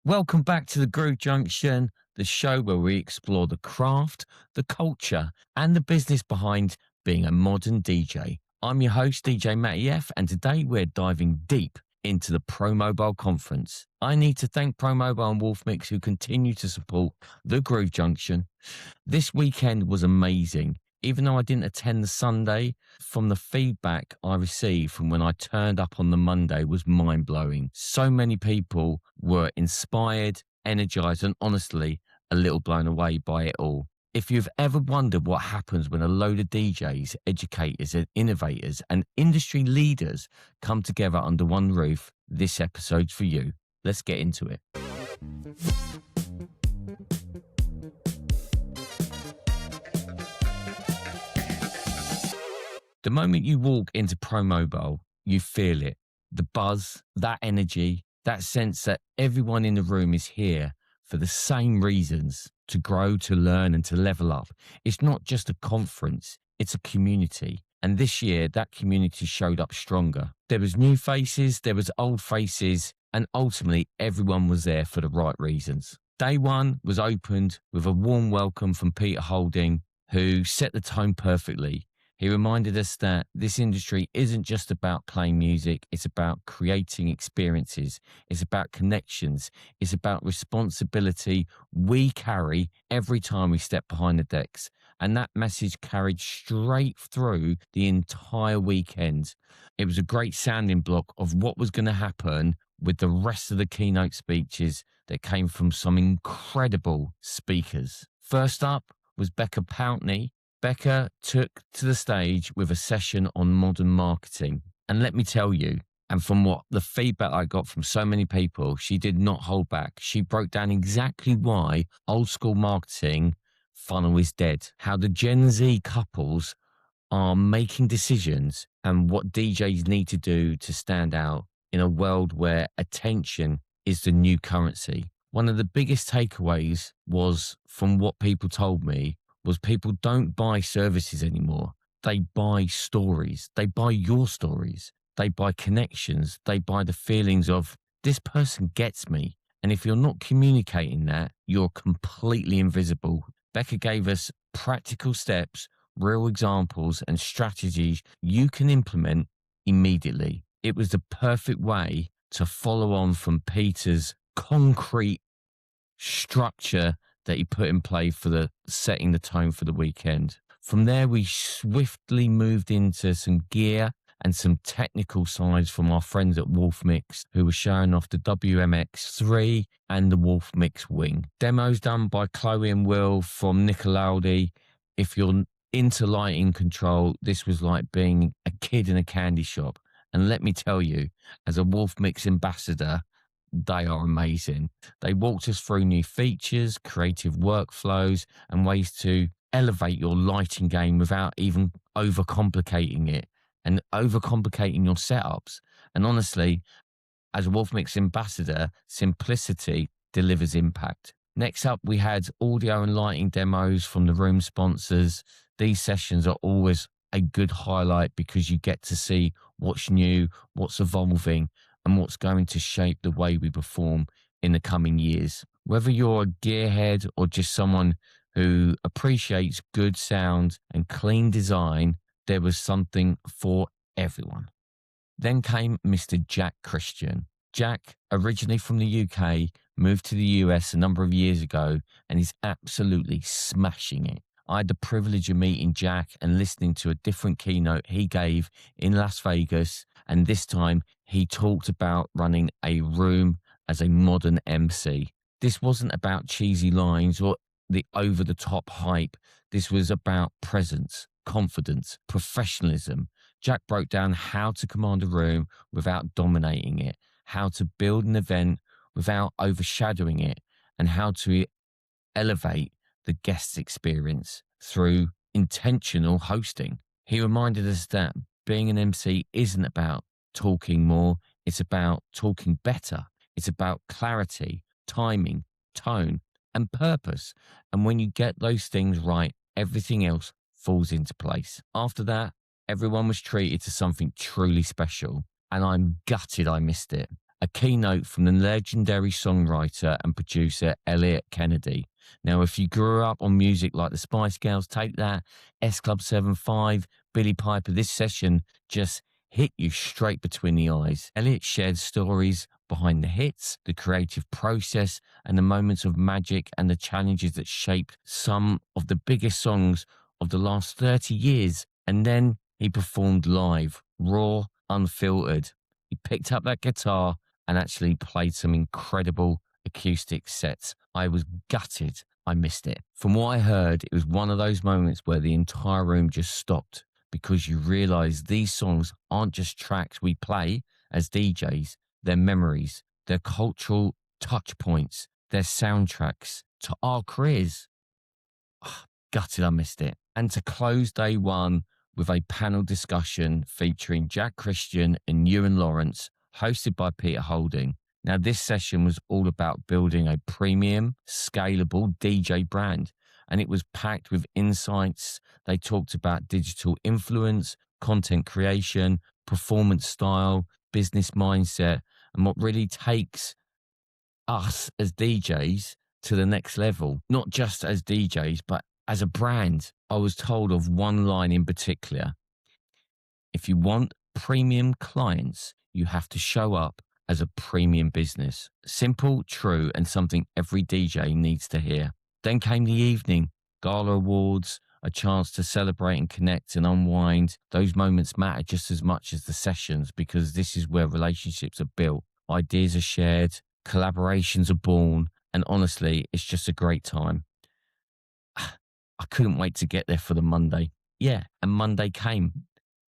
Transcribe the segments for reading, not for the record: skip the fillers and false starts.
Welcome back to the Groove Junction, the show where we explore the craft, the culture, and the business behind being a modern DJ. I'm your host, DJ Matty F, and today we're diving deep into the Pro Mobile conference. I need to thank Pro Mobile and Wolf Mix who continue to support the Groove Junction. This weekend was amazing. Even though I didn't attend the Sunday, from the feedback I received from when I turned up on the Monday was mind-blowing. So many people were inspired, energized, and honestly, a little blown away by it all. If you've ever wondered what happens when a load of DJs, educators, and innovators and industry leaders come together under one roof, this episode's for you. Let's get into it. The moment you walk into Pro Mobile, you feel it. The buzz, that energy, that sense that everyone in the room is here for the same reasons, to grow, to learn, and to level up. It's not just a conference, it's a community. And this year, that community showed up stronger. There was new faces, there was old faces, and ultimately everyone was there for the right reasons. Day one was opened with a warm welcome from Peter Holding, who set the tone perfectly. He reminded us that this industry isn't just about playing music, it's about creating experiences, it's about connections, it's about responsibility we carry every time we step behind the decks. And that message carried straight through the entire weekend. It was a great sounding block of what was going to happen with the rest of the keynote speeches that came from some incredible speakers. First up was Becca Pountney. Becca took to the stage with a session on modern marketing. And let me tell you, and from what the feedback I got from so many people, she did not hold back. She broke down exactly why old school marketing funnel is dead, how the Gen Z couples are making decisions and what DJs need to do to stand out in a world where attention is the new currency. One of the biggest takeaways was, from what people told me, was people don't buy services anymore. They buy stories. They buy your stories. They buy connections. They buy the feelings of, this person gets me. And if you're not communicating that, you're completely invisible. Becca gave us practical steps, real examples, and strategies you can implement immediately. It was the perfect way to follow on from Peter's concrete structure that he put in play for the setting the tone for the weekend. From there, we swiftly moved into some gear and some technical sides from our friends at Wolf Mix, who were showing off the WMX3 and the Wolf Mix Wing. Demos done by Chloe and Will from Nicolaldi. If you're into lighting control, this was like being a kid in a candy shop. And let me tell you, as a Wolf Mix ambassador, they are amazing. They walked us through new features, creative workflows, and ways to elevate your lighting game without even overcomplicating it and overcomplicating your setups. And honestly, as a Wolf Mix ambassador, simplicity delivers impact. Next up, we had audio and lighting demos from the room sponsors. These sessions are always a good highlight because you get to see what's new, what's evolving, and what's going to shape the way we perform in the coming years. Whether you're a gearhead or just someone who appreciates good sound and clean design, there was something for everyone. Then came Mr. Jack Christian. Jack, originally from the UK, moved to the US a number of years ago and is absolutely smashing it. I had the privilege of meeting Jack and listening to a different keynote he gave in Las Vegas, and this time he talked about running a room as a modern MC. This wasn't about cheesy lines or the over-the-top hype. This was about presence, confidence, professionalism. Jack broke down how to command a room without dominating it, how to build an event without overshadowing it, and how to elevate the guest experience through intentional hosting. He reminded us that being an MC isn't about talking more, it's about talking better. It's about clarity, timing, tone, and purpose. And when you get those things right, everything else falls into place. After that, everyone was treated to something truly special, and I'm gutted I missed it. A keynote from the legendary songwriter and producer Elliot Kennedy. Now, if you grew up on music like the Spice Girls, Take That, S Club 75, Billy Piper, this session just hit you straight between the eyes. Elliot shared stories behind the hits, the creative process, and the moments of magic and the challenges that shaped some of the biggest songs of the last 30 years. And then he performed live, raw, unfiltered. He picked up that guitar and actually played some incredible acoustic sets. I was gutted I missed it. From what I heard, it was one of those moments where the entire room just stopped because you realize these songs aren't just tracks we play as DJs, they're memories, they're cultural touch points, they're soundtracks to our careers. Gutted I missed it. And to close day one with a panel discussion featuring Jack Christian and Ewan Lawrence, hosted by Peter Holding. Now, this session was all about building a premium, scalable DJ brand, and it was packed with insights. They talked about digital influence, content creation, performance style, business mindset, and what really takes us as DJs to the next level, not just as DJs, but as a brand. I was told of one line in particular. If you want premium clients, you have to show up as a premium business. Simple, true, and something every DJ needs to hear. Then came the evening, gala awards, a chance to celebrate and connect and unwind. Those moments matter just as much as the sessions because this is where relationships are built, ideas are shared, collaborations are born, and honestly, it's just a great time. I couldn't wait to get there for the Monday. Yeah, and Monday came.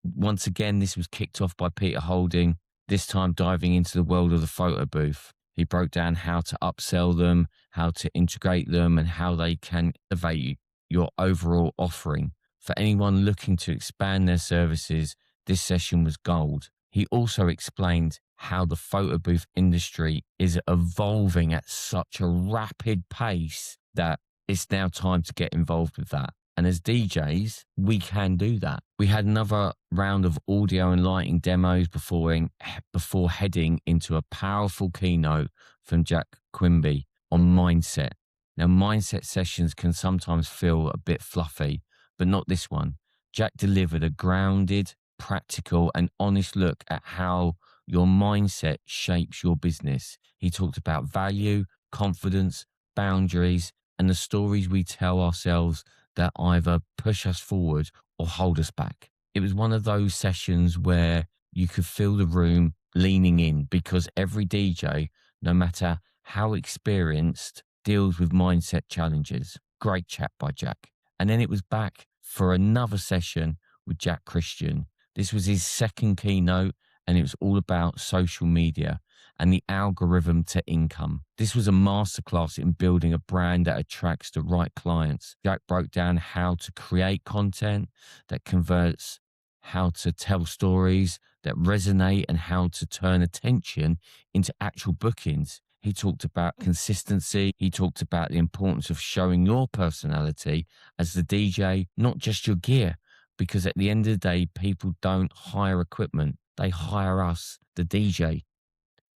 Once again, this was kicked off by Peter Holding, this time diving into the world of the photo booth. He broke down how to upsell them, how to integrate them, and how they can elevate your overall offering. For anyone looking to expand their services, this session was gold. He also explained how the photo booth industry is evolving at such a rapid pace that it's now time to get involved with that. And as DJs, we can do that. We had another round of audio and lighting demos before heading into a powerful keynote from Jack Quimby on mindset. Now, mindset sessions can sometimes feel a bit fluffy, but not this one. Jack delivered a grounded, practical, and honest look at how your mindset shapes your business. He talked about value, confidence, boundaries, and the stories we tell ourselves that either push us forward or hold us back. It was one of those sessions where you could feel the room leaning in because every DJ, no matter how experienced, deals with mindset challenges. Great chat by Jack. And then it was back for another session with Jack Christian. This was his second keynote, and it was all about social media and the algorithm to income. This was a masterclass in building a brand that attracts the right clients. Jack broke down how to create content that converts, how to tell stories that resonate, and how to turn attention into actual bookings. He talked about consistency. He talked about the importance of showing your personality as the DJ, not just your gear, because at the end of the day, people don't hire equipment. They hire us, the DJ.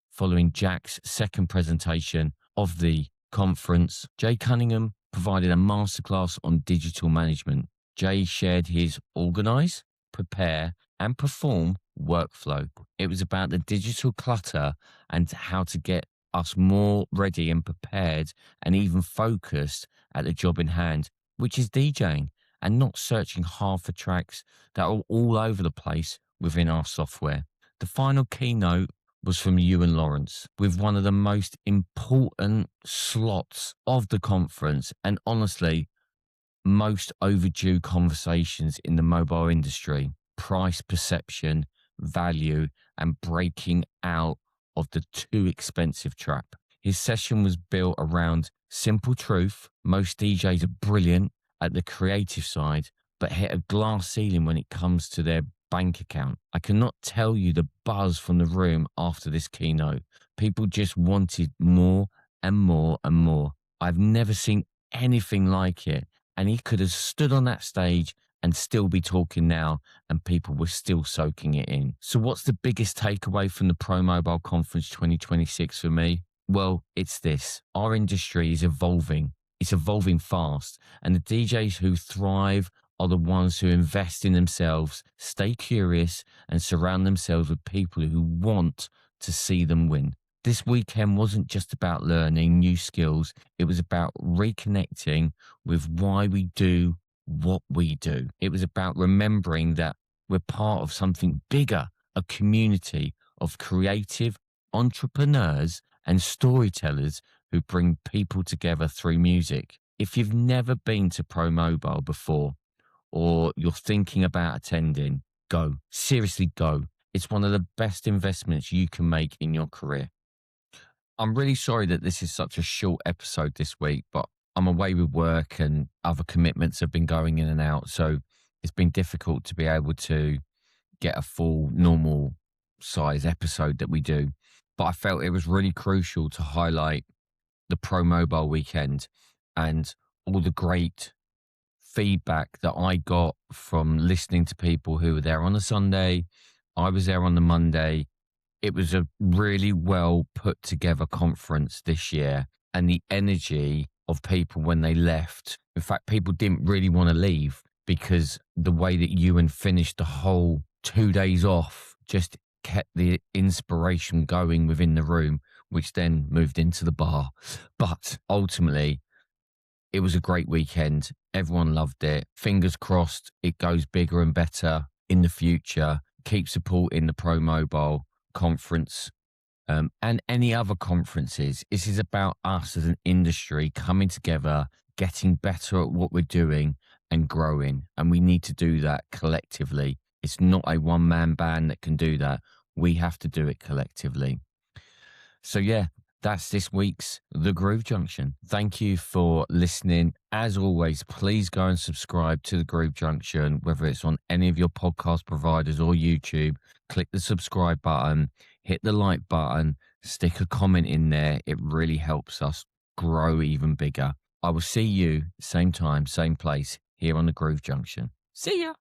Following Jack's second presentation of the conference, Jay Cunningham provided a masterclass on digital management. Jay shared his organize, prepare, and perform workflow. It was about the digital clutter and how to get us more ready and prepared and even focused at the job in hand, which is DJing, and not searching hard for tracks that are all over the place within our software. The final keynote was from Ewan Lawrence with one of the most important slots of the conference and honestly, most overdue conversations in the mobile industry: price perception, value, and breaking out of the too expensive trap. His session was built around simple truth. Most DJs are brilliant at the creative side, but hit a glass ceiling when it comes to their bank account. I cannot tell you the buzz from the room after this keynote. People just wanted more and more and more. I've never seen anything like it. And he could have stood on that stage and still be talking now, and people were still soaking it in. So, what's the biggest takeaway from the Pro Mobile Conference 2026 for me? Well, it's this: our industry is evolving. It's evolving fast, and the DJs who thrive are the ones who invest in themselves, stay curious, and surround themselves with people who want to see them win. This weekend wasn't just about learning new skills, it was about reconnecting with why we do what we do. It was about remembering that we're part of something bigger, a community of creative entrepreneurs and storytellers who bring people together through music. If you've never been to Pro Mobile before, or you're thinking about attending, go. Seriously, go. It's one of the best investments you can make in your career. I'm really sorry that this is such a short episode this week, but I'm away with work and other commitments have been going in and out. So it's been difficult to be able to get a full normal size episode that we do. But I felt it was really crucial to highlight the Pro Mobile weekend and all the great feedback that I got from listening to people who were there on a Sunday. I was there on the Monday. It was a really well put together conference this year, and the energy of people when they left. In fact, people didn't really want to leave because the way that Ewan finished the whole 2 days off just kept the inspiration going within the room, which then moved into the bar. But ultimately, it was a great weekend. Everyone loved it. Fingers crossed it goes bigger and better in the future. Keep supporting the Pro Mobile conference and any other conferences. This is about us as an industry coming together, getting better at what we're doing and growing. And we need to do that collectively. It's not a one-man band that can do that. We have to do it collectively. So yeah, that's this week's The Groove Junction. Thank you for listening. As always, please go and subscribe to The Groove Junction, whether it's on any of your podcast providers or YouTube. Click the subscribe button, hit the like button, stick a comment in there. It really helps us grow even bigger. I will see you same time, same place here on The Groove Junction. See ya.